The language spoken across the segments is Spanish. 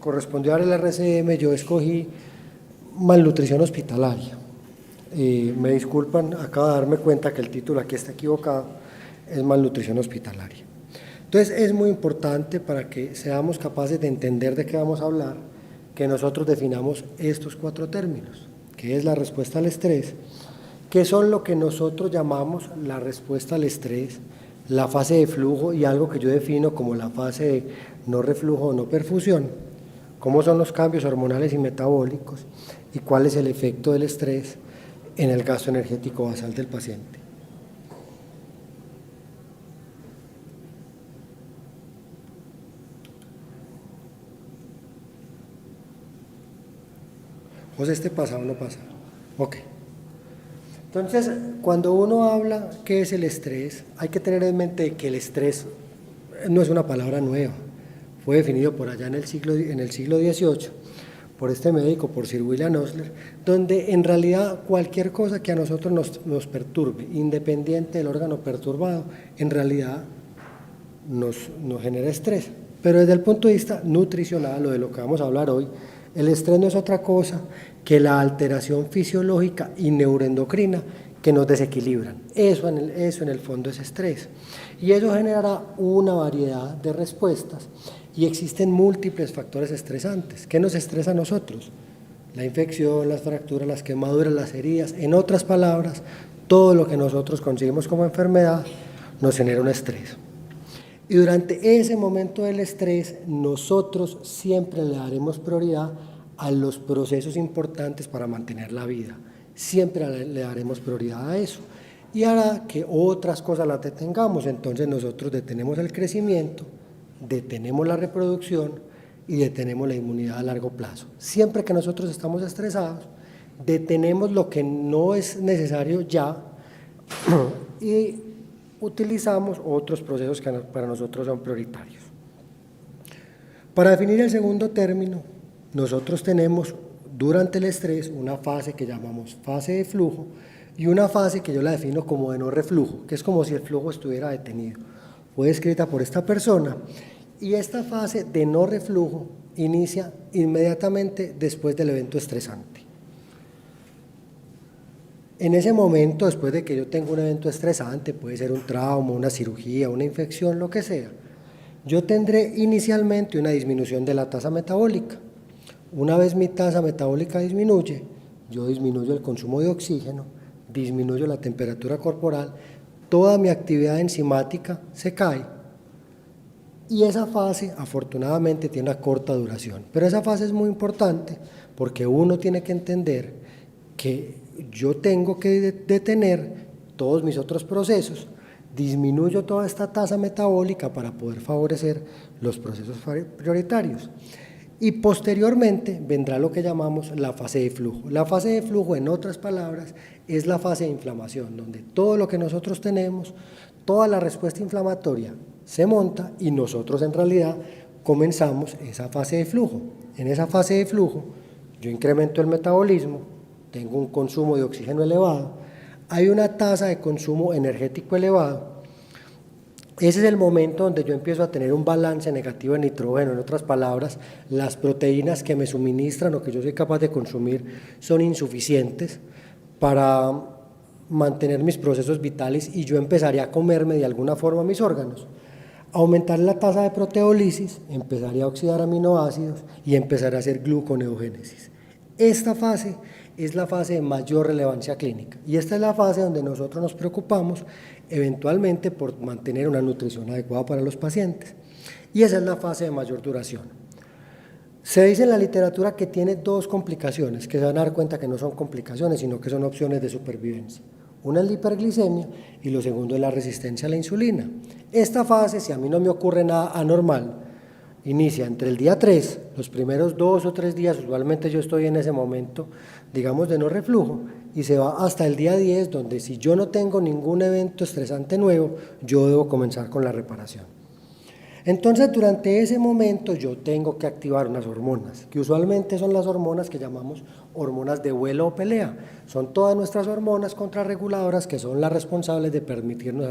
correspondió dar el RCM, yo escogí malnutrición hospitalaria. Me disculpan, acabo de darme cuenta que el título aquí está equivocado, es malnutrición hospitalaria. Entonces es muy importante para que seamos capaces de entender de qué vamos a hablar, que nosotros definamos estos 4 términos, que es la respuesta al estrés, que son lo que nosotros llamamos la respuesta al estrés, la fase de flujo y algo que yo defino como la fase de no reflujo o no perfusión, cómo son los cambios hormonales y metabólicos y cuál es el efecto del estrés en el gasto energético basal del paciente. José, ¿este pasa o no pasa? Ok. Entonces, cuando uno habla qué es el estrés, hay que tener en mente que el estrés no es una palabra nueva. Fue definido por allá en el siglo XVIII por este médico, por Sir William Osler, donde en realidad cualquier cosa que a nosotros nos perturbe, independiente del órgano perturbado, en realidad nos genera estrés. Pero desde el punto de vista nutricional, o de lo que vamos a hablar hoy, el estrés no es otra cosa que la alteración fisiológica y neuroendocrina que nos desequilibran. Eso en el fondo es estrés. Y eso generará una variedad de respuestas y existen múltiples factores estresantes. ¿Qué nos estresa a nosotros? La infección, las fracturas, las quemaduras, las heridas. En otras palabras, todo lo que nosotros conseguimos como enfermedad nos genera un estrés. Y durante ese momento del estrés, nosotros siempre le daremos prioridad a los procesos importantes para mantener la vida. Siempre le daremos prioridad a eso. Y hará que otras cosas las detengamos. Entonces nosotros detenemos el crecimiento, detenemos la reproducción y detenemos la inmunidad a largo plazo. Siempre que nosotros estamos estresados, detenemos lo que no es necesario ya y utilizamos otros procesos que para nosotros son prioritarios. Para definir el segundo término, nosotros tenemos durante el estrés una fase que llamamos fase de flujo y una fase que yo la defino como de no reflujo, que es como si el flujo estuviera detenido. Fue descrita por esta persona y esta fase de no reflujo inicia inmediatamente después del evento estresante. En ese momento, después de que yo tenga un evento estresante, puede ser un trauma, una cirugía, una infección, lo que sea, yo tendré inicialmente una disminución de la tasa metabólica. Una vez mi tasa metabólica disminuye, yo disminuyo el consumo de oxígeno, disminuyo la temperatura corporal, toda mi actividad enzimática se cae. Y esa fase, afortunadamente, tiene una corta duración. Pero esa fase es muy importante porque uno tiene que entender que yo tengo que detener todos mis otros procesos, disminuyo toda esta tasa metabólica para poder favorecer los procesos prioritarios. Y posteriormente vendrá lo que llamamos la fase de flujo. La fase de flujo, en otras palabras, es la fase de inflamación, donde todo lo que nosotros tenemos, toda la respuesta inflamatoria se monta y nosotros en realidad comenzamos esa fase de flujo. En esa fase de flujo yo incremento el metabolismo, tengo un consumo de oxígeno elevado, hay una tasa de consumo energético elevado. Ese es el momento donde yo empiezo a tener un balance negativo de nitrógeno. En otras palabras, las proteínas que me suministran o que yo soy capaz de consumir son insuficientes para mantener mis procesos vitales y yo empezaría a comerme de alguna forma mis órganos. Aumentar la tasa de proteólisis, empezaría a oxidar aminoácidos y empezará a hacer gluconeogénesis. Esta fase es la fase de mayor relevancia clínica y esta es la fase donde nosotros nos preocupamos eventualmente por mantener una nutrición adecuada para los pacientes y esa es la fase de mayor duración. Se dice en la literatura que tiene 2 complicaciones, que se van a dar cuenta que no son complicaciones, sino que son opciones de supervivencia. Una es la hiperglicemia y lo segundo es la resistencia a la insulina. Esta fase, si a mí no me ocurre nada anormal, inicia entre el día 3, los primeros 2 o 3 días, usualmente yo estoy en ese momento, digamos, de no reflujo, y se va hasta el día 10, donde si yo no tengo ningún evento estresante nuevo, yo debo comenzar con la reparación. Entonces, durante ese momento yo tengo que activar unas hormonas, que usualmente son las hormonas que llamamos hormonas de vuelo o pelea. Son todas nuestras hormonas contrarreguladoras que son las responsables de permitirnos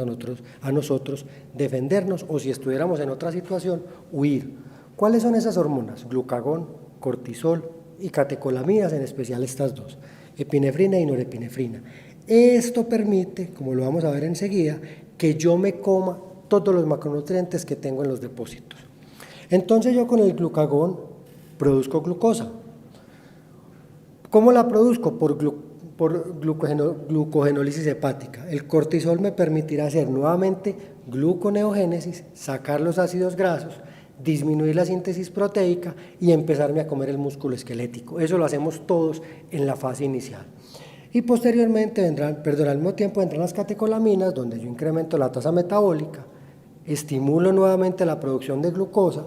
a nosotros defendernos o si estuviéramos en otra situación, huir. ¿Cuáles son esas hormonas? Glucagón, cortisol y catecolaminas, en especial estas dos, epinefrina y norepinefrina. Esto permite, como lo vamos a ver enseguida, que yo me coma todos los macronutrientes que tengo en los depósitos. Entonces yo con el glucagón produzco glucosa. ¿Cómo la produzco? Por glucogenólisis hepática. El cortisol me permitirá hacer nuevamente gluconeogénesis, sacar los ácidos grasos, disminuir la síntesis proteica y empezarme a comer el músculo esquelético. Eso lo hacemos todos en la fase inicial. Y posteriormente al mismo tiempo vendrán las catecolaminas, donde yo incremento la tasa metabólica, estimulo nuevamente la producción de glucosa,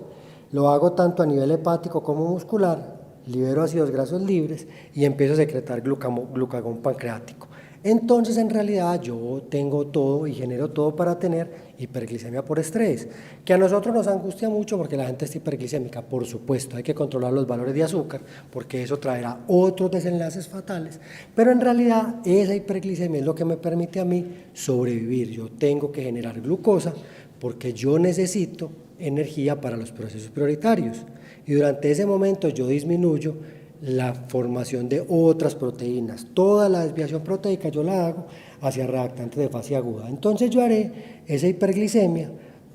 lo hago tanto a nivel hepático como muscular, libero ácidos grasos libres y empiezo a secretar glucagón pancreático. Entonces, en realidad, yo tengo todo y genero todo para tener hiperglicemia por estrés, que a nosotros nos angustia mucho porque la gente está hiperglicémica. Por supuesto, hay que controlar los valores de azúcar porque eso traerá otros desenlaces fatales, pero en realidad esa hiperglicemia es lo que me permite a mí sobrevivir. Yo tengo que generar glucosa porque yo necesito energía para los procesos prioritarios y durante ese momento yo disminuyo la formación de otras proteínas. Toda la desviación proteica yo la hago hacia reactantes de fase aguda. Entonces yo haré esa hiperglicemia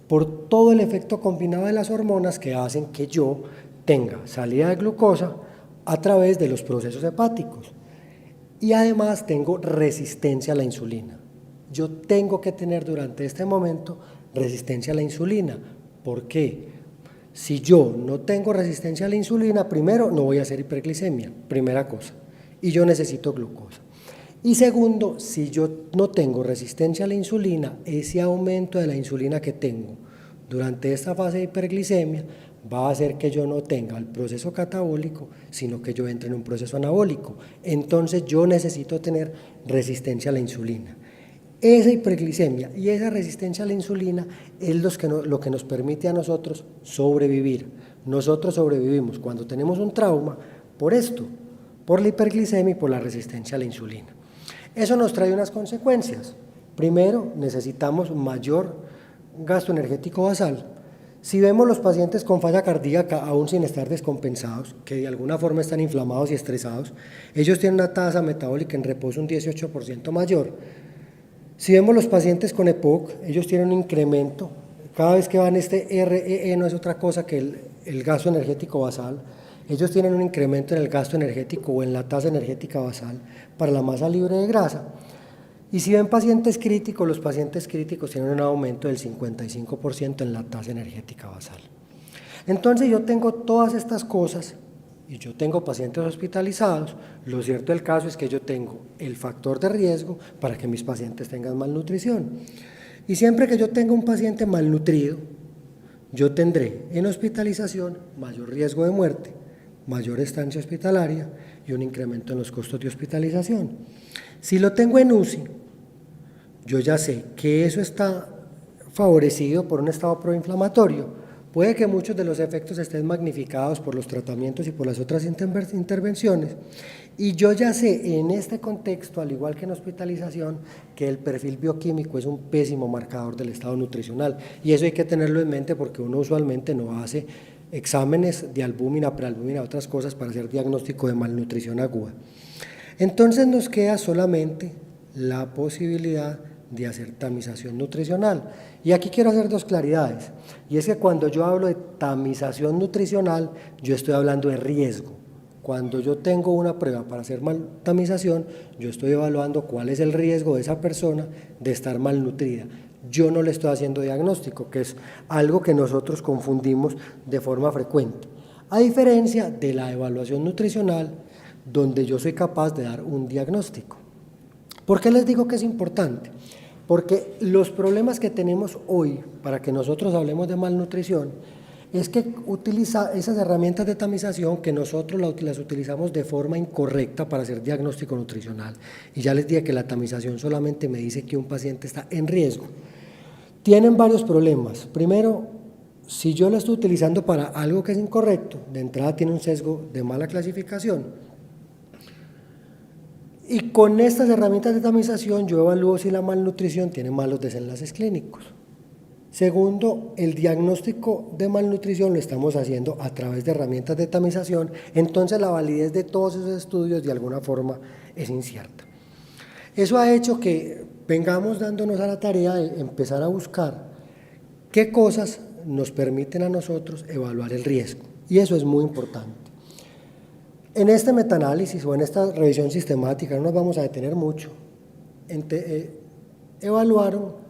por todo el efecto combinado de las hormonas que hacen que yo tenga salida de glucosa a través de los procesos hepáticos. Y además tengo resistencia a la insulina. Yo tengo que tener durante este momento resistencia a la insulina. ¿Por qué? Si yo no tengo resistencia a la insulina, primero, no voy a hacer hiperglicemia, primera cosa, y yo necesito glucosa. Y segundo, si yo no tengo resistencia a la insulina, ese aumento de la insulina que tengo durante esta fase de hiperglicemia va a hacer que yo no tenga el proceso catabólico, sino que yo entre en un proceso anabólico. Entonces yo necesito tener resistencia a la insulina. Esa hiperglicemia y esa resistencia a la insulina es lo que nos permite a nosotros sobrevivir. Nosotros sobrevivimos cuando tenemos un trauma por esto, por la hiperglicemia y por la resistencia a la insulina. Eso nos trae unas consecuencias. Primero, necesitamos mayor gasto energético basal. Si vemos los pacientes con falla cardíaca aún sin estar descompensados, que de alguna forma están inflamados y estresados, ellos tienen una tasa metabólica en reposo un 18% mayor. Si vemos los pacientes con EPOC, ellos tienen un incremento, cada vez que van este REE no es otra cosa que el gasto energético basal, ellos tienen un incremento en el gasto energético o en la tasa energética basal para la masa libre de grasa. Y si ven pacientes críticos, los pacientes críticos tienen un aumento del 55% en la tasa energética basal. Entonces yo tengo todas estas cosas y yo tengo pacientes hospitalizados, lo cierto del caso es que yo tengo el factor de riesgo para que mis pacientes tengan malnutrición. Y siempre que yo tenga un paciente malnutrido, yo tendré en hospitalización mayor riesgo de muerte, mayor estancia hospitalaria y un incremento en los costos de hospitalización. Si lo tengo en UCI, yo ya sé que eso está favorecido por un estado proinflamatorio. Puede que muchos de los efectos estén magnificados por los tratamientos y por las otras intervenciones, y yo ya sé en este contexto, al igual que en hospitalización, que el perfil bioquímico es un pésimo marcador del estado nutricional, y eso hay que tenerlo en mente porque uno usualmente no hace exámenes de albúmina, prealbúmina, otras cosas para hacer diagnóstico de malnutrición aguda. Entonces nos queda solamente la posibilidad de hacer tamización nutricional. Y aquí quiero hacer dos claridades, y es que cuando yo hablo de tamización nutricional, yo estoy hablando de riesgo. Cuando yo tengo una prueba para hacer tamización, yo estoy evaluando cuál es el riesgo de esa persona de estar malnutrida. Yo no le estoy haciendo diagnóstico, que es algo que nosotros confundimos de forma frecuente, a diferencia de la evaluación nutricional, donde yo soy capaz de dar un diagnóstico. ¿Por qué les digo que es importante? Porque los problemas que tenemos hoy para que nosotros hablemos de malnutrición es que utiliza esas herramientas de tamización que nosotros las utilizamos de forma incorrecta para hacer diagnóstico nutricional. Y ya les dije que la tamización solamente me dice que un paciente está en riesgo. Tienen varios problemas. Primero, si yo lo estoy utilizando para algo que es incorrecto, de entrada tiene un sesgo de mala clasificación. Y con estas herramientas de tamización yo evalúo si la malnutrición tiene malos desenlaces clínicos. Segundo, el diagnóstico de malnutrición lo estamos haciendo a través de herramientas de tamización, entonces la validez de todos esos estudios de alguna forma es incierta. Eso ha hecho que vengamos dándonos a la tarea de empezar a buscar qué cosas nos permiten a nosotros evaluar el riesgo, y eso es muy importante. En este metaanálisis o en esta revisión sistemática, no nos vamos a detener mucho, evaluaron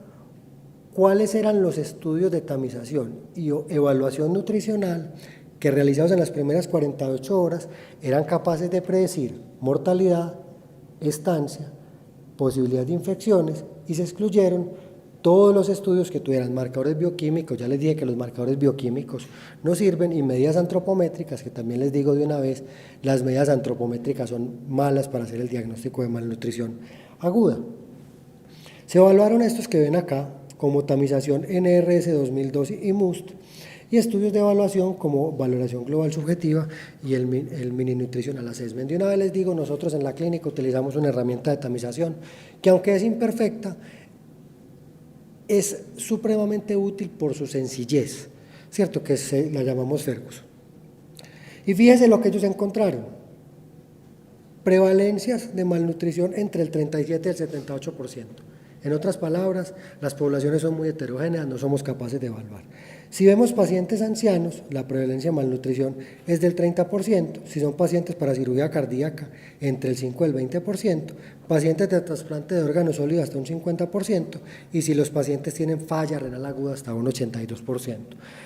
cuáles eran los estudios de tamización y evaluación nutricional que realizados en las primeras 48 horas eran capaces de predecir mortalidad, estancia, posibilidad de infecciones, y se excluyeron todos los estudios que tuvieran marcadores bioquímicos. Ya les dije que los marcadores bioquímicos no sirven, y medidas antropométricas, que también les digo de una vez, las medidas antropométricas son malas para hacer el diagnóstico de malnutrición aguda. Se evaluaron estos que ven acá, como tamización NRS 2002 y MUST, y estudios de evaluación como valoración global subjetiva y el Mini Nutritional Assessment. De una vez les digo, nosotros en la clínica utilizamos una herramienta de tamización que, aunque es imperfecta, es supremamente útil por su sencillez, ¿cierto? Que la llamamos Ferguson. Y fíjense lo que ellos encontraron: prevalencias de malnutrición entre el 37 y el 78%. En otras palabras, las poblaciones son muy heterogéneas, no somos capaces de evaluar. Si vemos pacientes ancianos, la prevalencia de malnutrición es del 30%, si son pacientes para cirugía cardíaca, entre el 5 y el 20%, pacientes de trasplante de órganos sólidos hasta un 50%, y si los pacientes tienen falla renal aguda hasta un 82%.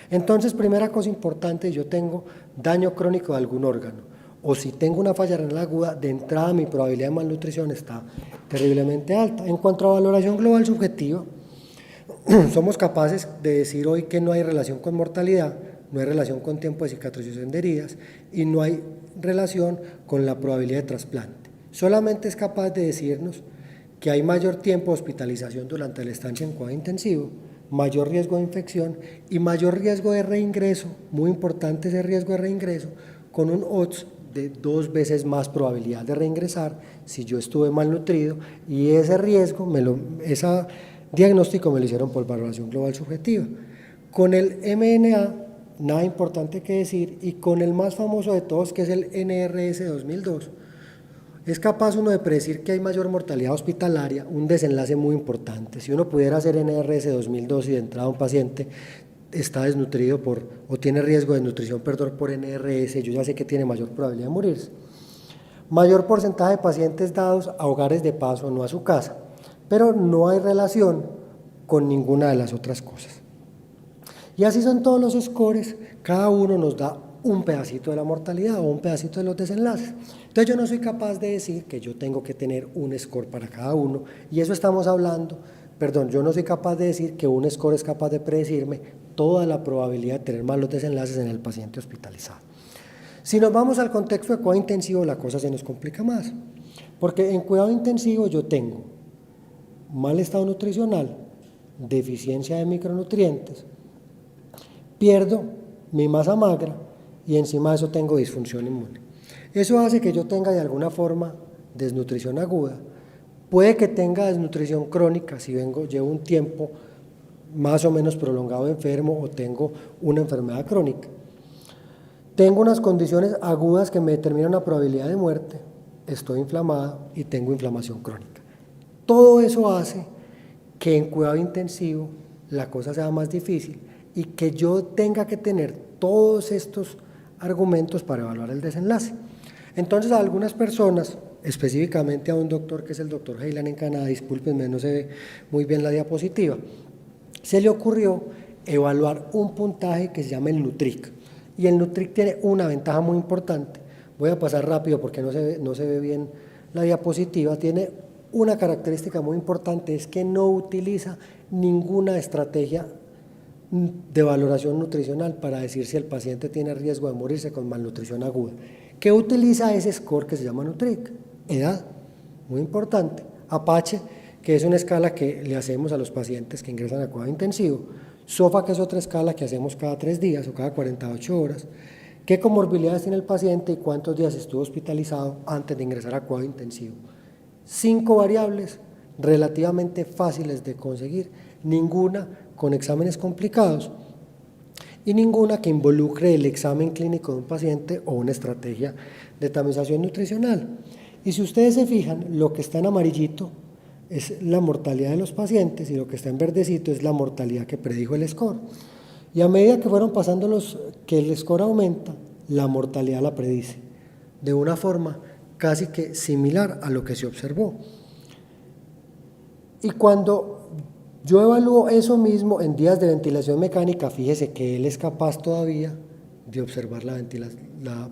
Entonces, primera cosa importante, yo tengo daño crónico de algún órgano, o si tengo una falla renal aguda, de entrada mi probabilidad de malnutrición está terriblemente alta. En cuanto a valoración global subjetiva, somos capaces de decir hoy que no hay relación con mortalidad, no hay relación con tiempo de cicatrización de heridas y no hay relación con la probabilidad de trasplante. Solamente es capaz de decirnos que hay mayor tiempo de hospitalización durante la estancia en cuidado intensivo, mayor riesgo de infección y mayor riesgo de reingreso, muy importante ese riesgo de reingreso, con un odds de 2 veces más probabilidad de reingresar si yo estuve malnutrido, y ese riesgo, ese diagnóstico me lo hicieron por valoración global subjetiva. Con el MNA, nada importante que decir, y con el más famoso de todos, que es el NRS 2002, es capaz uno de predecir que hay mayor mortalidad hospitalaria, un desenlace muy importante. Si uno pudiera hacer NRS 2002 y de entrada un paciente está desnutrido o tiene riesgo de desnutrición, por NRS, yo ya sé que tiene mayor probabilidad de morirse. Mayor porcentaje de pacientes dados a hogares de paso, no a su casa, pero no hay relación con ninguna de las otras cosas. Y así son todos los scores, cada uno nos da un pedacito de la mortalidad o un pedacito de los desenlaces. Entonces yo no soy capaz de decir que yo tengo que tener un score para cada uno, y eso estamos hablando, yo no soy capaz de decir que un score es capaz de predecirme toda la probabilidad de tener malos desenlaces en el paciente hospitalizado. Si nos vamos al contexto de cuidado intensivo, la cosa se nos complica más, porque en cuidado intensivo yo tengo mal estado nutricional, deficiencia de micronutrientes, pierdo mi masa magra y encima de eso tengo disfunción inmune. Eso hace que yo tenga de alguna forma desnutrición aguda. Puede que tenga desnutrición crónica si llevo un tiempo más o menos prolongado enfermo o tengo una enfermedad crónica. Tengo unas condiciones agudas que me determinan una probabilidad de muerte, estoy inflamada y tengo inflamación crónica. Todo eso hace que en cuidado intensivo la cosa sea más difícil y que yo tenga que tener todos estos argumentos para evaluar el desenlace. Entonces a algunas personas, específicamente a un doctor que es el doctor Heilan en Canadá, discúlpenme, no se ve muy bien la diapositiva, se le ocurrió evaluar un puntaje que se llama el NUTRIC, y el NUTRIC tiene una ventaja muy importante. Voy a pasar rápido porque no se ve bien la diapositiva. Tiene una característica muy importante, es que no utiliza ninguna estrategia de valoración nutricional para decir si el paciente tiene riesgo de morirse con malnutrición aguda. ¿Qué utiliza ese score que se llama NUTRIC? Edad, muy importante. Apache, que es una escala que le hacemos a los pacientes que ingresan a cuidado intensivo. SOFA, que es otra escala que hacemos cada 3 días o cada 48 horas. ¿Qué comorbilidades tiene el paciente y cuántos días estuvo hospitalizado antes de ingresar a cuidado intensivo? 5 variables relativamente fáciles de conseguir, ninguna con exámenes complicados y ninguna que involucre el examen clínico de un paciente o una estrategia de tamización nutricional. Y si ustedes se fijan, lo que está en amarillito es la mortalidad de los pacientes y lo que está en verdecito es la mortalidad que predijo el score. Y a medida que fueron pasando que el score aumenta, la mortalidad la predice de una forma casi que similar a lo que se observó. Y cuando yo evalúo eso mismo en días de ventilación mecánica, fíjese que él es capaz todavía de observar la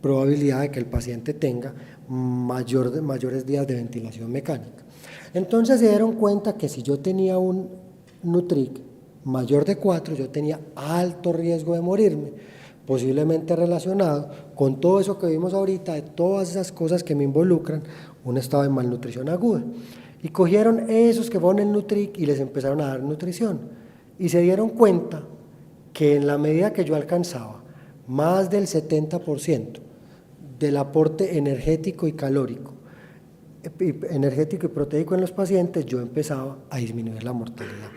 probabilidad de que el paciente tenga mayores días de ventilación mecánica. Entonces se dieron cuenta que si yo tenía un Nutric mayor de 4, yo tenía alto riesgo de morirme, posiblemente relacionado con todo eso que vimos ahorita, de todas esas cosas que me involucran un estado de malnutrición aguda. Y cogieron esos que fueron en Nutric y les empezaron a dar nutrición. Y se dieron cuenta que en la medida que yo alcanzaba más del 70% del aporte energético y calórico, energético y proteico en los pacientes, yo empezaba a disminuir la mortalidad.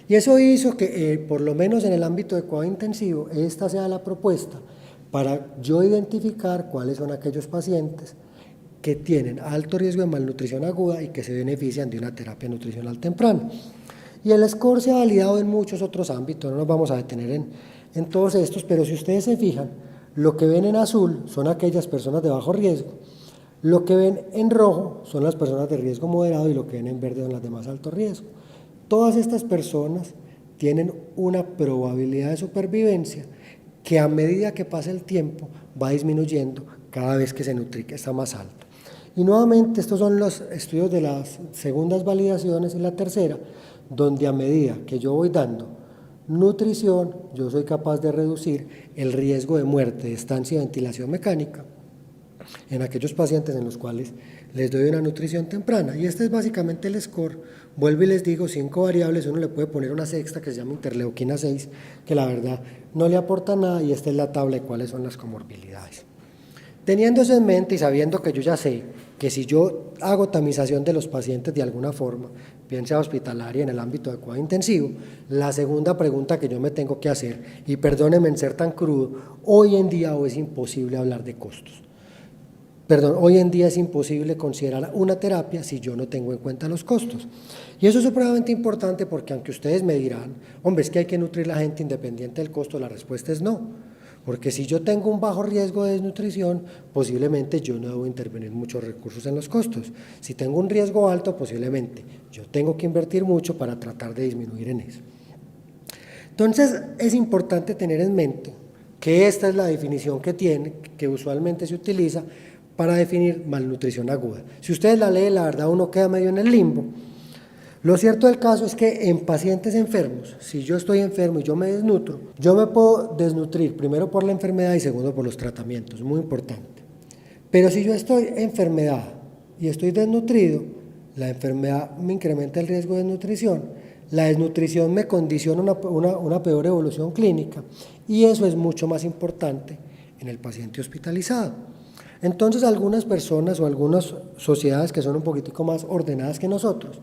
Y eso hizo que, por lo menos en el ámbito de cuidado intensivo, esta sea la propuesta para yo identificar cuáles son aquellos pacientes que tienen alto riesgo de malnutrición aguda y que se benefician de una terapia nutricional temprana. Y el score se ha validado en muchos otros ámbitos, no nos vamos a detener en todos estos, pero si ustedes se fijan, lo que ven en azul son aquellas personas de bajo riesgo, lo que ven en rojo son las personas de riesgo moderado y lo que ven en verde son las de más alto riesgo. Todas estas personas tienen una probabilidad de supervivencia que a medida que pasa el tiempo va disminuyendo cada vez que se Nutric está más alto. Y nuevamente estos son los estudios de las segundas validaciones y la tercera, donde a medida que yo voy dando nutrición, yo soy capaz de reducir el riesgo de muerte, de estancia y ventilación mecánica en aquellos pacientes en los cuales les doy una nutrición temprana. Y este es básicamente el score. Vuelvo y les digo, 5 variables, uno le puede poner una sexta que se llama interleuquina 6, que la verdad no le aporta nada, y esta es la tabla de cuáles son las comorbilidades. Teniendo eso en mente y sabiendo que yo ya sé que si yo hago tamización de los pacientes de alguna forma, bien sea hospitalaria en el ámbito de cuidado intensivo, la segunda pregunta que yo me tengo que hacer, y perdónenme en ser tan crudo, hoy en día es imposible hablar de costos. Hoy en día es imposible considerar una terapia si yo no tengo en cuenta los costos. Y eso es supremamente importante porque aunque ustedes me dirán, hombre, es que hay que nutrir a la gente independiente del costo, la respuesta es no. Porque si yo tengo un bajo riesgo de desnutrición, posiblemente yo no debo intervenir muchos recursos en los costos. Si tengo un riesgo alto, posiblemente yo tengo que invertir mucho para tratar de disminuir en eso. Entonces es importante tener en mente que esta es la definición que usualmente se utiliza para definir malnutrición aguda. Si ustedes la leen, la verdad uno queda medio en el limbo. Lo cierto del caso es que en pacientes enfermos, si yo estoy enfermo y yo me desnutro, yo me puedo desnutrir primero por la enfermedad y segundo por los tratamientos, muy importante. Pero si yo estoy en enfermedad y estoy desnutrido, la enfermedad me incrementa el riesgo de desnutrición, la desnutrición me condiciona una peor evolución clínica y eso es mucho más importante en el paciente hospitalizado. Entonces algunas personas o algunas sociedades que son un poquitico más ordenadas que nosotros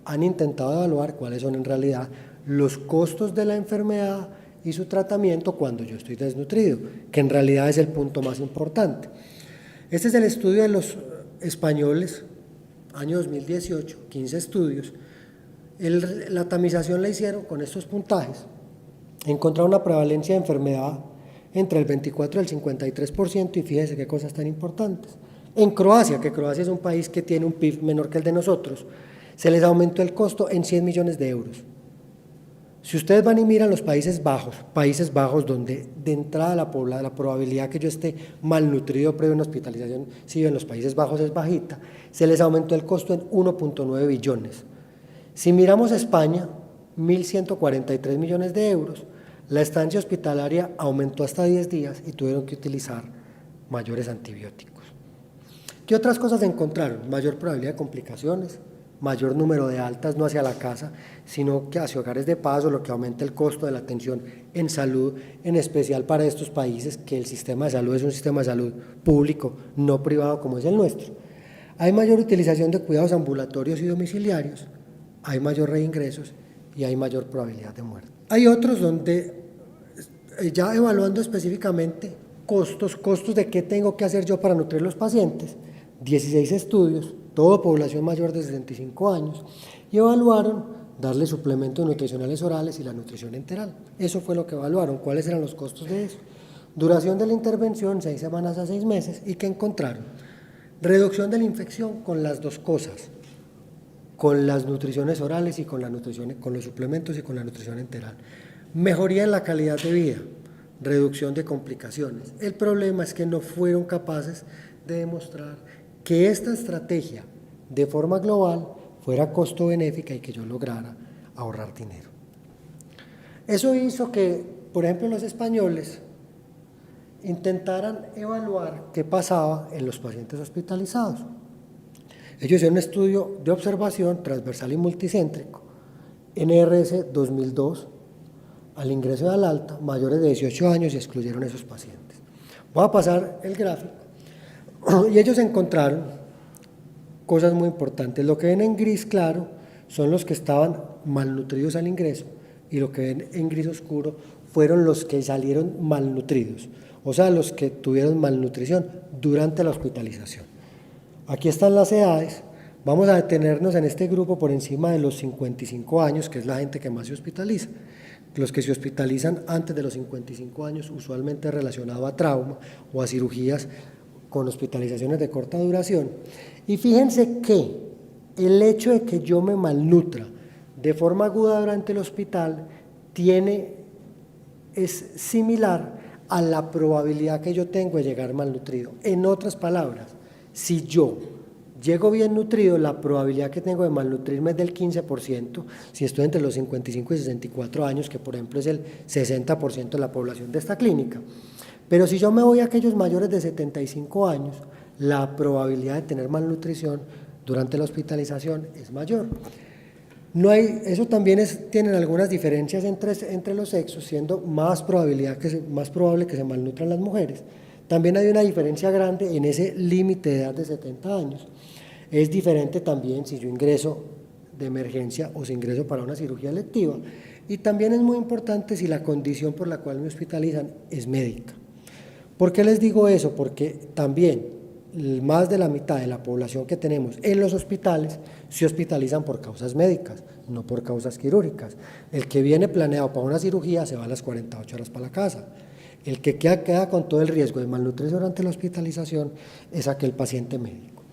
han intentado evaluar cuáles son en realidad los costos de la enfermedad y su tratamiento cuando yo estoy desnutrido, que en realidad es el punto más importante. Este es el estudio de los españoles, año 2018, 15 estudios. La tamización la hicieron con estos puntajes. Encontraron una prevalencia de enfermedad entre el 24 y el 53%, y fíjense qué cosas tan importantes. En Croacia, que Croacia es un país que tiene un PIB menor que el de nosotros, se les aumentó el costo en 100 millones de euros. Si ustedes van y miran los Países Bajos donde de entrada la probabilidad que yo esté malnutrido previo a una hospitalización, si en los Países Bajos es bajita, se les aumentó el costo en 1.9 billones. Si miramos España, 1.143 millones de euros, la estancia hospitalaria aumentó hasta 10 días y tuvieron que utilizar mayores antibióticos. ¿Qué otras cosas encontraron? Mayor probabilidad de complicaciones, mayor número de altas no hacia la casa, sino que hacia hogares de paso, lo que aumenta el costo de la atención en salud, en especial para estos países que el sistema de salud es un sistema de salud público, no privado como es el nuestro. Hay mayor utilización de cuidados ambulatorios y domiciliarios, hay mayor reingresos y hay mayor probabilidad de muerte. Hay otros donde, ya evaluando específicamente costos de qué tengo que hacer yo para nutrir los pacientes, 16 estudios, toda población mayor de 65 años, y evaluaron darle suplementos nutricionales orales y la nutrición enteral. Eso fue lo que evaluaron, cuáles eran los costos de eso. Duración de la intervención, 6 semanas a 6 meses, y ¿qué encontraron? Reducción de la infección con las dos cosas, con las nutriciones orales y con los suplementos y con la nutrición enteral. Mejoría en la calidad de vida, reducción de complicaciones. El problema es que no fueron capaces de demostrar que esta estrategia de forma global fuera costo benéfica y que yo lograra ahorrar dinero. Eso hizo que, por ejemplo, los españoles intentaran evaluar qué pasaba en los pacientes hospitalizados. Ellos hicieron un estudio de observación transversal y multicéntrico, NRS 2002, al ingreso al alta, mayores de 18 años, y excluyeron a esos pacientes. Voy a pasar el gráfico, y ellos encontraron cosas muy importantes. Lo que ven en gris claro son los que estaban malnutridos al ingreso, y lo que ven en gris oscuro fueron los que salieron malnutridos, o sea, los que tuvieron malnutrición durante la hospitalización. Aquí están las edades. Vamos a detenernos en este grupo por encima de los 55 años, que es la gente que más se hospitaliza. Los que se hospitalizan antes de los 55 años, usualmente relacionado a trauma o a cirugías con hospitalizaciones de corta duración. Y fíjense que el hecho de que yo me malnutra de forma aguda durante el hospital es similar a la probabilidad que yo tengo de llegar malnutrido. En otras palabras, si yo llego bien nutrido, la probabilidad que tengo de malnutrirme es del 15%, si estoy entre los 55 y 64 años, que por ejemplo es el 60% de la población de esta clínica. Pero si yo me voy a aquellos mayores de 75 años, la probabilidad de tener malnutrición durante la hospitalización es mayor. Eso también tienen algunas diferencias entre los sexos, siendo más probable que se malnutran las mujeres. También hay una diferencia grande en ese límite de edad de 70 años. Es diferente también si yo ingreso de emergencia o si ingreso para una cirugía electiva. Y también es muy importante si la condición por la cual me hospitalizan es médica. ¿Por qué les digo eso? Porque también más de la mitad de la población que tenemos en los hospitales se hospitalizan por causas médicas, no por causas quirúrgicas. El que viene planeado para una cirugía se va a las 48 horas para la casa. El que queda con todo el riesgo de malnutrición durante la hospitalización es aquel paciente médico.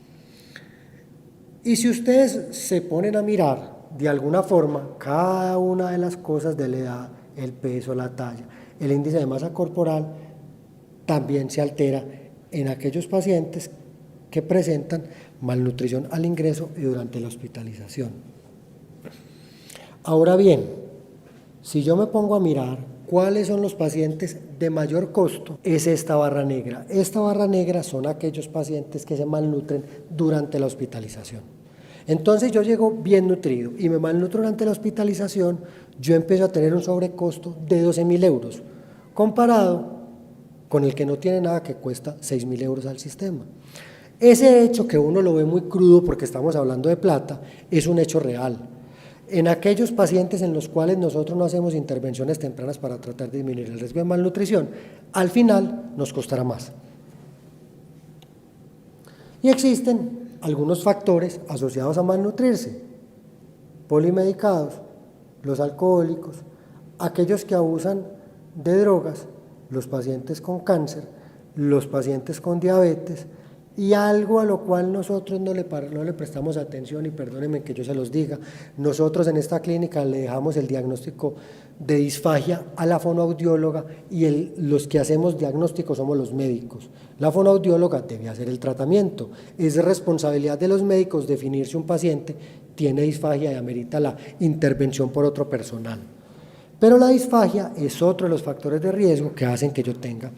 Y si ustedes se ponen a mirar de alguna forma cada una de las cosas de la edad, el peso, la talla, el índice de masa corporal, también se altera en aquellos pacientes que presentan malnutrición al ingreso y durante la hospitalización. Ahora bien, si yo me pongo a mirar cuáles son los pacientes de mayor costo, es esta barra negra. Esta barra negra son aquellos pacientes que se malnutren durante la hospitalización. Entonces yo llego bien nutrido y me malnutro durante la hospitalización, yo empiezo a tener un sobrecosto de 12.000 euros, comparado con el que no tiene nada, que cuesta 6.000 euros al sistema. Ese hecho, que uno lo ve muy crudo porque estamos hablando de plata, es un hecho real. En aquellos pacientes en los cuales nosotros no hacemos intervenciones tempranas para tratar de disminuir el riesgo de malnutrición, al final nos costará más. Y existen algunos factores asociados a malnutrirse: polimedicados, los alcohólicos, aquellos que abusan de drogas, los pacientes con cáncer, los pacientes con diabetes, y algo a lo cual nosotros no le prestamos atención, y perdónenme que yo se los diga, nosotros en esta clínica le dejamos el diagnóstico de disfagia a la fonoaudióloga, y los que hacemos diagnóstico somos los médicos. La fonoaudióloga debe hacer el tratamiento. Es responsabilidad de los médicos definir si un paciente tiene disfagia y amerita la intervención por otro personal. Pero la disfagia es otro de los factores de riesgo que hacen que yo tenga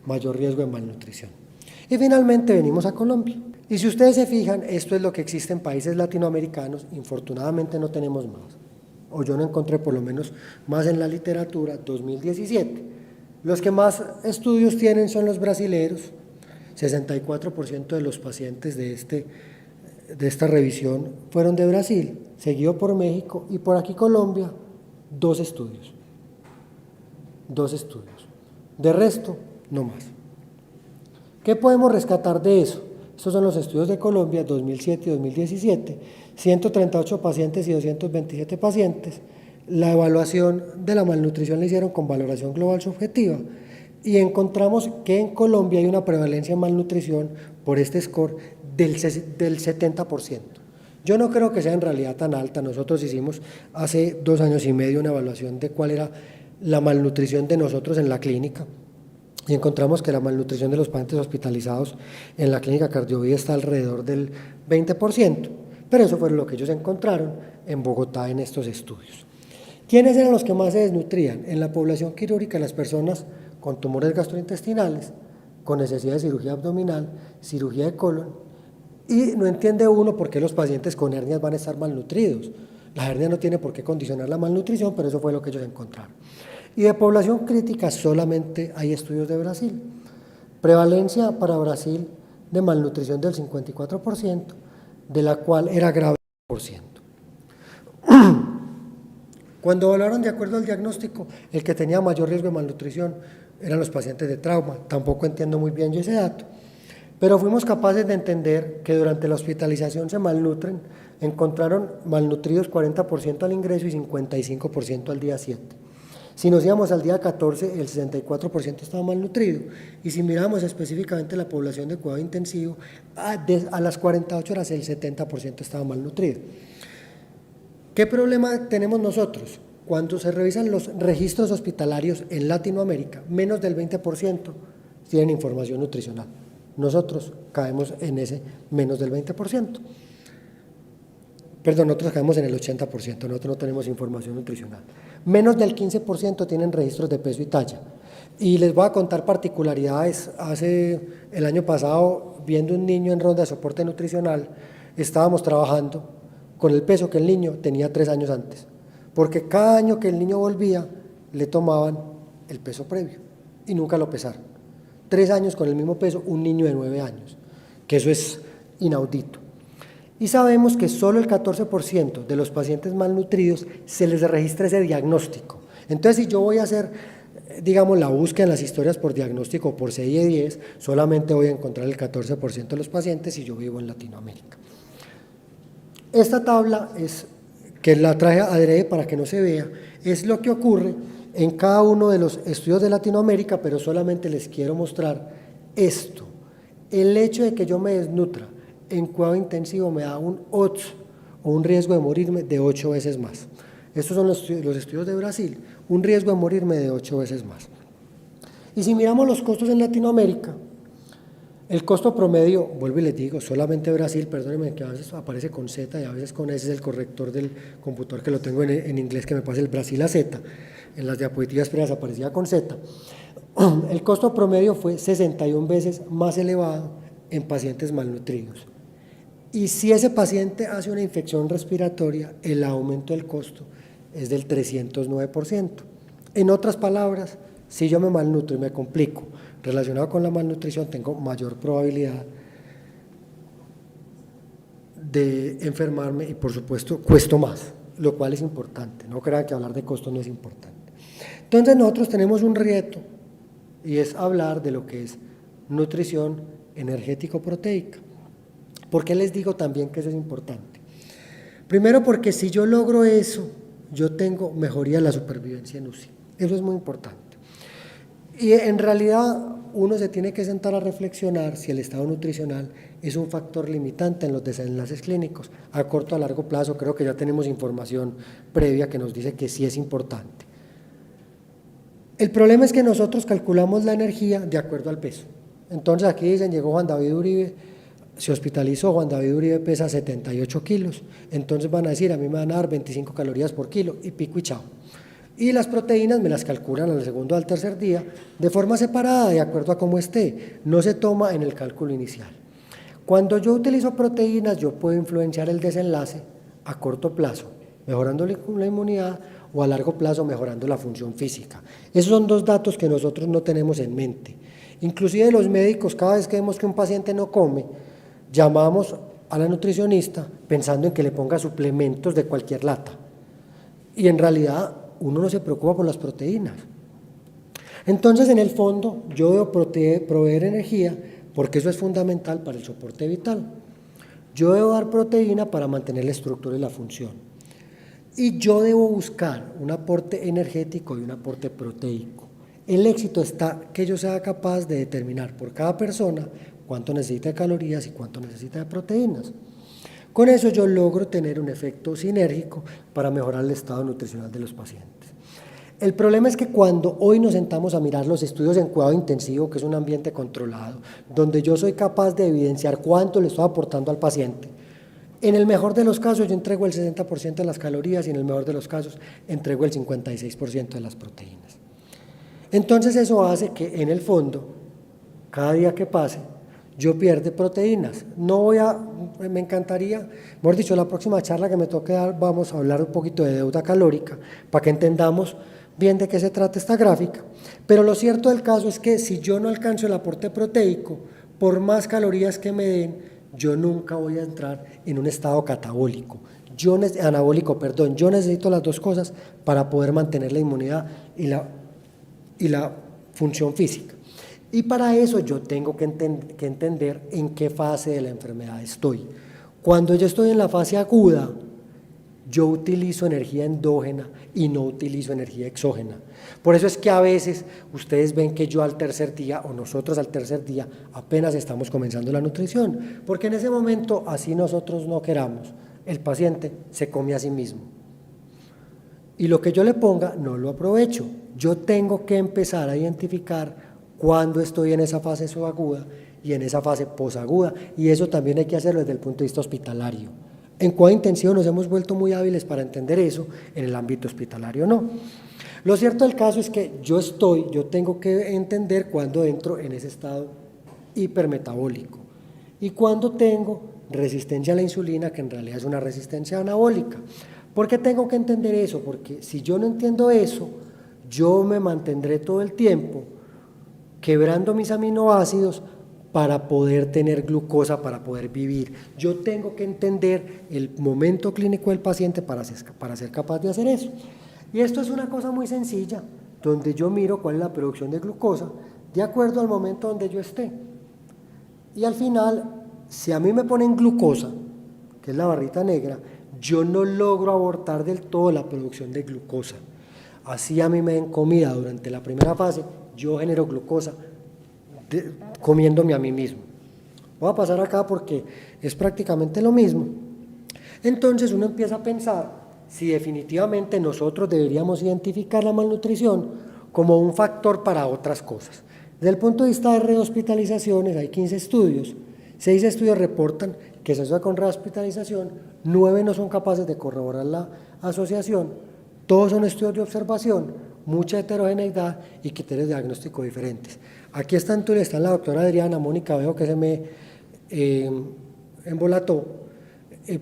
mayor riesgo de malnutrición. Y finalmente venimos a Colombia. Y si ustedes se fijan, esto es lo que existe en países latinoamericanos. Infortunadamente no tenemos más, o yo no encontré por lo menos más en la literatura, 2017. Los que más estudios tienen son los brasileros. 64% de los pacientes de esta revisión fueron de Brasil, seguido por México, y por aquí Colombia 2 estudios. 2 estudios. De resto, no más. ¿Qué podemos rescatar de eso? Estos son los estudios de Colombia, 2007 y 2017, 138 pacientes y 227 pacientes. La evaluación de la malnutrición la hicieron con valoración global subjetiva y encontramos que en Colombia hay una prevalencia de malnutrición por este score del 70%. Yo no creo que sea en realidad tan alta. Nosotros hicimos hace 2 años y medio una evaluación de cuál era la malnutrición de nosotros en la clínica y encontramos que la malnutrición de los pacientes hospitalizados en la clínica Cardiovida está alrededor del 20%, pero eso fue lo que ellos encontraron en Bogotá en estos estudios. ¿Quiénes eran los que más se desnutrían? En la población quirúrgica, las personas con tumores gastrointestinales, con necesidad de cirugía abdominal, cirugía de colon, y no entiende uno por qué los pacientes con hernias van a estar malnutridos. La hernia no tiene por qué condicionar la malnutrición, pero eso fue lo que ellos encontraron. Y de población crítica solamente hay estudios de Brasil. Prevalencia para Brasil de malnutrición del 54%, de la cual era grave el 1%. Cuando evaluaron de acuerdo al diagnóstico, el que tenía mayor riesgo de malnutrición eran los pacientes de trauma. Tampoco entiendo muy bien yo ese dato, pero fuimos capaces de entender que durante la hospitalización se malnutren. Encontraron malnutridos 40% al ingreso y 55% al día 7. Si nos íbamos al día 14, el 64% estaba malnutrido. Y si miramos específicamente la población de cuidado intensivo, a las 48 horas el 70% estaba malnutrido. ¿Qué problema tenemos nosotros? Cuando se revisan los registros hospitalarios en Latinoamérica, menos del 20% tienen información nutricional. Nosotros caemos en ese menos del 20%. Perdón, nosotros caemos en el 80%, nosotros no tenemos información nutricional. Menos del 15% tienen registros de peso y talla. Y les voy a contar particularidades. El año pasado, viendo un niño en ronda de soporte nutricional, estábamos trabajando con el peso que el niño tenía 3 años antes, porque cada año que el niño volvía, le tomaban el peso previo y nunca lo pesaron. 3 años con el mismo peso, un niño de 9 años, que eso es inaudito. Y sabemos que solo el 14% de los pacientes malnutridos se les registra ese diagnóstico. Entonces, si yo voy a hacer, digamos, la búsqueda en las historias por diagnóstico por CIE-10, solamente voy a encontrar el 14% de los pacientes si yo vivo en Latinoamérica. Esta tabla que la traje adrede para que no se vea, es lo que ocurre en cada uno de los estudios de Latinoamérica, pero solamente les quiero mostrar esto. El hecho de que yo me desnutra en cuidado intensivo me da un odds o un riesgo de morirme de 8 veces más. Estos son los estudios de Brasil, un riesgo de morirme de 8 veces más. Y si miramos los costos en Latinoamérica, el costo promedio, vuelvo y les digo, solamente Brasil, perdónenme que a veces aparece con Z y a veces con S, es el corrector del computador que lo tengo en inglés que me pasa el Brasil a Z, en las diapositivas previas aparecía con Z. El costo promedio fue 61 veces más elevado en pacientes malnutridos. Y si ese paciente hace una infección respiratoria, el aumento del costo es del 309%. En otras palabras, si yo me malnutro y me complico relacionado con la malnutrición, tengo mayor probabilidad de enfermarme y, por supuesto, cuesto más, lo cual es importante. No crean que hablar de costo no es importante. Entonces, nosotros tenemos un reto y es hablar de lo que es nutrición energético-proteica. ¿Por qué les digo también que eso es importante? Primero, porque si yo logro eso, yo tengo mejoría de la supervivencia en UCI. Eso es muy importante. Y en realidad uno se tiene que sentar a reflexionar si el estado nutricional es un factor limitante en los desenlaces clínicos. A corto o a largo plazo creo que ya tenemos información previa que nos dice que sí es importante. El problema es que nosotros calculamos la energía de acuerdo al peso. Entonces aquí dicen, llegó Juan David Uribe, se hospitalizó, Juan David Uribe pesa 78 kilos, entonces van a decir, a mí me van a dar 25 calorías por kilo y pico y chao. Y las proteínas me las calculan al segundo o al tercer día de forma separada, de acuerdo a cómo esté, no se toma en el cálculo inicial. Cuando yo utilizo proteínas, yo puedo influenciar el desenlace a corto plazo, mejorando la inmunidad, o a largo plazo mejorando la función física. Esos son 2 datos que nosotros no tenemos en mente. Inclusive los médicos, cada vez que vemos que un paciente no come, llamamos a la nutricionista pensando en que le ponga suplementos de cualquier lata. Y en realidad uno no se preocupa por las proteínas. Entonces, en el fondo, yo debo proveer energía porque eso es fundamental para el soporte vital. Yo debo dar proteína para mantener la estructura y la función. Y yo debo buscar un aporte energético y un aporte proteico. El éxito está que yo sea capaz de determinar por cada persona cuánto necesita de calorías y cuánto necesita de proteínas. Con eso yo logro tener un efecto sinérgico para mejorar el estado nutricional de los pacientes. El problema es que cuando hoy nos sentamos a mirar los estudios en cuidado intensivo, que es un ambiente controlado, donde yo soy capaz de evidenciar cuánto le estoy aportando al paciente, en el mejor de los casos yo entrego el 60% de las calorías y en el mejor de los casos entrego el 56% de las proteínas. Entonces eso hace que en el fondo, cada día que pase, yo pierdo proteínas. Me encantaría, mejor dicho, la próxima charla que me toque dar vamos a hablar un poquito de deuda calórica para que entendamos bien de qué se trata esta gráfica, pero lo cierto del caso es que si yo no alcanzo el aporte proteico, por más calorías que me den, yo nunca voy a entrar en un estado anabólico, yo necesito las dos cosas para poder mantener la inmunidad y la función física. Y para eso yo tengo que entender en qué fase de la enfermedad estoy. Cuando yo estoy en la fase aguda, yo utilizo energía endógena y no utilizo energía exógena. Por eso es que a veces ustedes ven que yo al tercer día o nosotros al tercer día apenas estamos comenzando la nutrición, porque en ese momento, así nosotros no queramos, el paciente se come a sí mismo. Y lo que yo le ponga no lo aprovecho. Yo tengo que empezar a identificar cuando estoy en esa fase subaguda y en esa fase posaguda, y eso también hay que hacerlo desde el punto de vista hospitalario. En cuidado intensivo nos hemos vuelto muy hábiles para entender eso, en el ámbito hospitalario no. Lo cierto del caso es que yo tengo que entender cuándo entro en ese estado hipermetabólico y cuándo tengo resistencia a la insulina, que en realidad es una resistencia anabólica. ¿Por qué tengo que entender eso? Porque si yo no entiendo eso, yo me mantendré todo el tiempo quebrando mis aminoácidos para poder tener glucosa, para poder vivir. Yo tengo que entender el momento clínico del paciente para ser capaz de hacer eso. Y esto es una cosa muy sencilla, donde yo miro cuál es la producción de glucosa de acuerdo al momento donde yo esté. Y al final, si a mí me ponen glucosa, que es la barrita negra, yo no logro abortar del todo la producción de glucosa. Así a mí me den comida durante la primera fase, yo genero glucosa comiéndome a mí mismo. Voy a pasar acá porque es prácticamente lo mismo. Entonces uno empieza a pensar si definitivamente nosotros deberíamos identificar la malnutrición como un factor para otras cosas. Desde el punto de vista de rehospitalizaciones hay 15 estudios, 6 estudios reportan que se asocia con rehospitalización, 9 no son capaces de corroborar la asociación, todos son estudios de observación, mucha heterogeneidad y criterios de diagnóstico diferentes. Aquí está la doctora Adriana, Mónica, veo que se me embolató,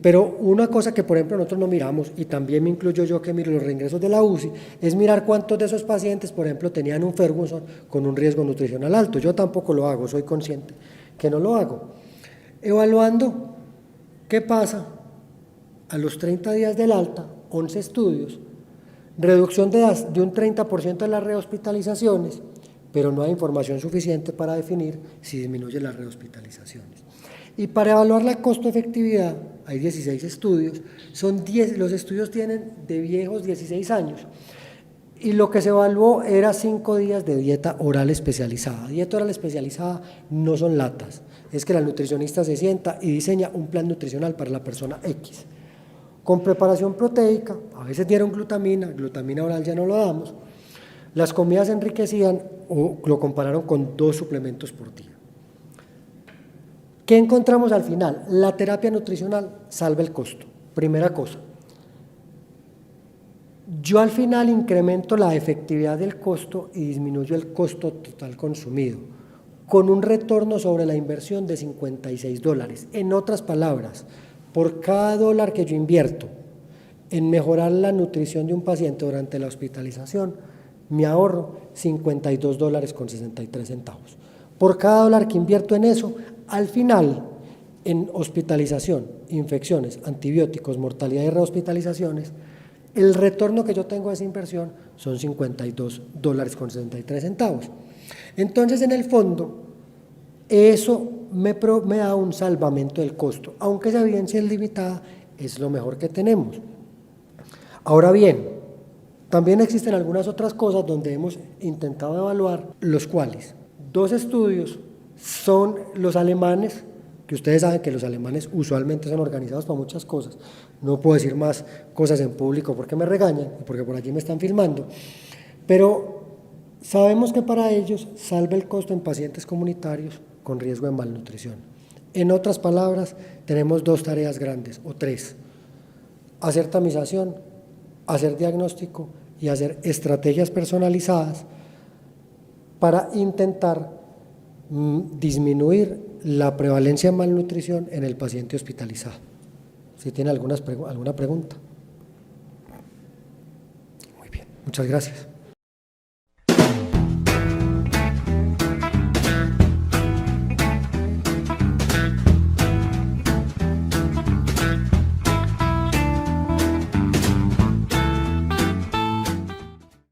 pero una cosa que por ejemplo nosotros no miramos, y también me incluyo yo que miro los reingresos de la UCI, es mirar cuántos de esos pacientes, por ejemplo, tenían un Ferguson con un riesgo nutricional alto. Yo tampoco lo hago, soy consciente que no lo hago. Evaluando qué pasa a los 30 días del alta, 11 estudios, reducción de un 30% de las rehospitalizaciones, pero no hay información suficiente para definir si disminuye las rehospitalizaciones. Y para evaluar la costo-efectividad, hay 16 estudios, los estudios tienen de viejos 16 años, y lo que se evaluó era 5 días de dieta oral especializada. Dieta oral especializada no son latas, es que la nutricionista se sienta y diseña un plan nutricional para la persona X. Con preparación proteica, a veces dieron glutamina oral ya no lo damos, las comidas enriquecían o lo compararon con 2 suplementos por día. ¿Qué encontramos al final? La terapia nutricional salva el costo. Primera cosa, yo al final incremento la efectividad del costo y disminuyo el costo total consumido, con un retorno sobre la inversión de $56. En otras palabras, por cada $1 que yo invierto en mejorar la nutrición de un paciente durante la hospitalización, me ahorro $52.63. Por cada $1 que invierto en eso, al final, en hospitalización, infecciones, antibióticos, mortalidad y rehospitalizaciones, El retorno que yo tengo de esa inversión son $52.63. Entonces, en el fondo, eso me da un salvamento del costo, aunque esa evidencia es limitada, es lo mejor que tenemos. Ahora bien, también existen algunas otras cosas donde hemos intentado evaluar, los cuales 2 estudios son los alemanes, que ustedes saben que los alemanes usualmente son organizados para muchas cosas. No puedo decir más cosas en público porque me regañan, porque por allí me están filmando, pero sabemos que para ellos salva el costo en pacientes comunitarios con riesgo de malnutrición. En otras palabras, tenemos 2 tareas grandes, o 3: hacer tamización, hacer diagnóstico y hacer estrategias personalizadas para intentar disminuir la prevalencia de malnutrición en el paciente hospitalizado. Si tiene alguna pregunta. Muy bien, muchas gracias.